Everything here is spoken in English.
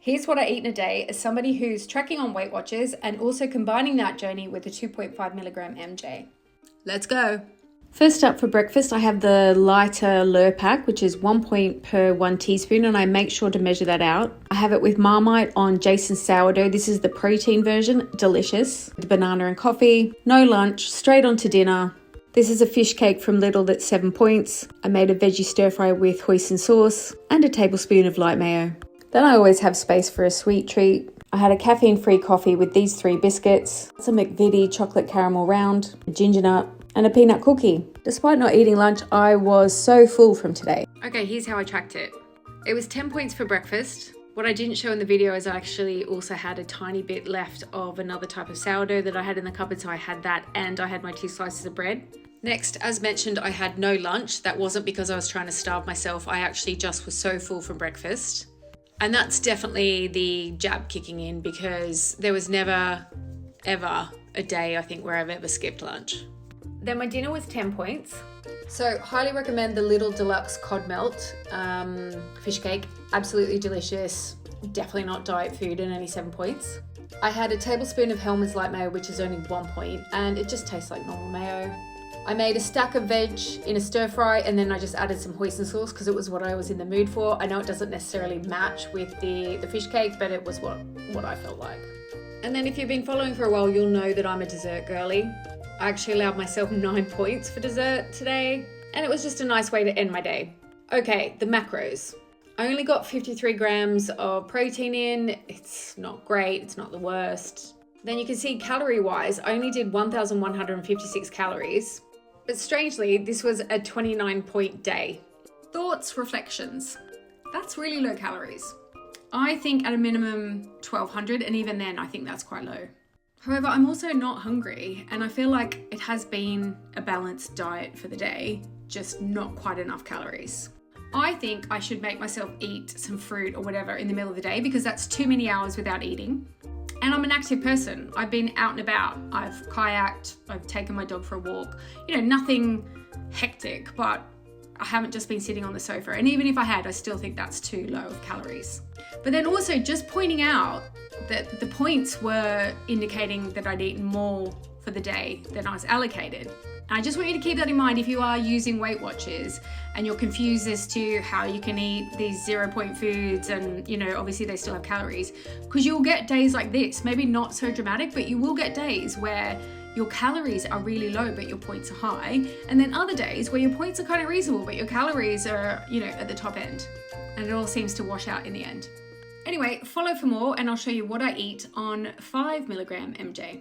Here's what I eat in a day as somebody who's tracking on Weight Watchers and also combining that journey with a 2.5 milligram MJ. Let's go. First up for breakfast, I have the lighter Lurpak, which is 1 point per 1 teaspoon, and I make sure to measure that out. I have it with Marmite on Jason's sourdough. This is the protein version, delicious. The banana and coffee, no lunch, straight on to dinner. This is a fish cake from Lidl that's 7 points. I made a veggie stir fry with hoisin sauce and a tablespoon of light mayo. Then I always have space for a sweet treat. I had a caffeine-free coffee with these 3 biscuits, some McVitie chocolate caramel round, a ginger nut, and a peanut cookie. Despite not eating lunch, I was so full from today. Okay, here's how I tracked it. It was 10 points for breakfast. What I didn't show in the video is I actually also had a tiny bit left of another type of sourdough that I had in the cupboard, so I had that and I had my 2 slices of bread. Next, as mentioned, I had no lunch. That wasn't because I was trying to starve myself. I actually just was so full from breakfast. And that's definitely the jab kicking in, because there was never, ever a day, I think, where I've ever skipped lunch. Then my dinner was 10 points. So highly recommend the Lidl Deluxe Cod Melt fish cake. Absolutely delicious. Definitely not diet food and only 7 points. I had a tablespoon of Hellmann's light mayo, which is only 1 point, and it just tastes like normal mayo. I made a stack of veg in a stir fry, and then I just added some hoisin sauce because it was what I was in the mood for. I know it doesn't necessarily match with the fish cake, but it was what I felt like. And then if you've been following for a while, you'll know that I'm a dessert girly. I actually allowed myself 9 points for dessert today, and it was just a nice way to end my day. Okay, the macros. I only got 53 grams of protein in. It's not great, it's not the worst. Then you can see calorie-wise, I only did 1,156 calories. But strangely, this was a 29-point day. Thoughts, reflections. That's really low calories. I think at a minimum 1,200, and even then I think that's quite low. However, I'm also not hungry, and I feel like it has been a balanced diet for the day, just not quite enough calories. I think I should make myself eat some fruit or whatever in the middle of the day, because that's too many hours without eating. And I'm an active person. I've been out and about. I've kayaked, I've taken my dog for a walk. Nothing hectic, but I haven't just been sitting on the sofa. And even if I had, I still think that's too low of calories. But then also just pointing out that the points were indicating that I'd eaten more for the day than I was allocated. And I just want you to keep that in mind if you are using Weight Watchers and you're confused as to how you can eat these 0-point foods and, obviously they still have calories. Because you'll get days like this, maybe not so dramatic, but you will get days where your calories are really low, but your points are high. And then other days where your points are kind of reasonable, but your calories are, at the top end. And it all seems to wash out in the end. Anyway, follow for more and I'll show you what I eat on 5 milligram MJ.